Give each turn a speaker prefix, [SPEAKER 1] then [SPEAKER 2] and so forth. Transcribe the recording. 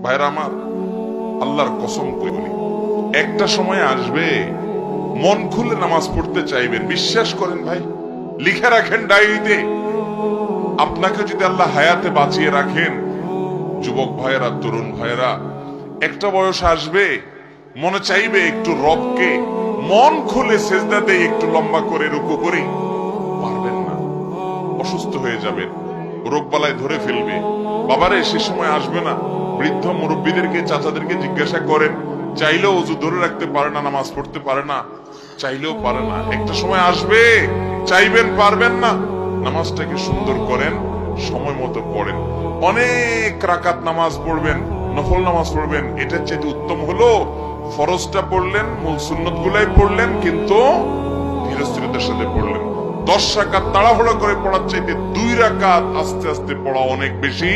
[SPEAKER 1] ভাইরা আমার, আল্লাহর কসম করে বলি, একটা সময় আসবে মন খুলে নামাজ পড়তে চাইবেন। বিশ্বাস করেন ভাই, লিখে রাখেন ডায়েরিতে। আপনাকে যদি আল্লাহ হায়াতে বাঁচিয়ে রাখেন, যুবক ভাইয়েরা, তরুণ ভাইয়েরা, একটা বয়স আসবে মনে চাইবে একটু রবকে মন খুলে সেজদা দেই, একটু লম্বা করে রুকু করি। পারবেন না, অসুস্থ হয়ে যাবেন, রোগবালায় ধরে ফেলবে। বাবারে, সে সময় আসবে না? বৃদ্ধ মুরব্বীদেরকে, চাচাদেরকে জিজ্ঞাসা করেন, চাইলেও ওযু ধরে রাখতে পারে না, নামাজ পড়তে পারে না, চাইলেও পারে না। একটা সময় আসবে চাইবেন, পারবেন না। নামাজটাকে সুন্দর করেন, সময় মতো পড়েন, অনেক রাকাত নামাজ পড়বেন, নফল নামাজ পড়বেন। এটার চেয়ে উত্তম হলো ফরজটা পড়লেন, মূল সুন্নত গুলাই পড়লেন, কিন্তু ধীরস্থিরতার সাথে পড়লেন। 10 রাকাত তাড়াহুড়ো করে পড়ার চাইতে 2 রাকাত আস্তে আস্তে পড়া অনেক বেশি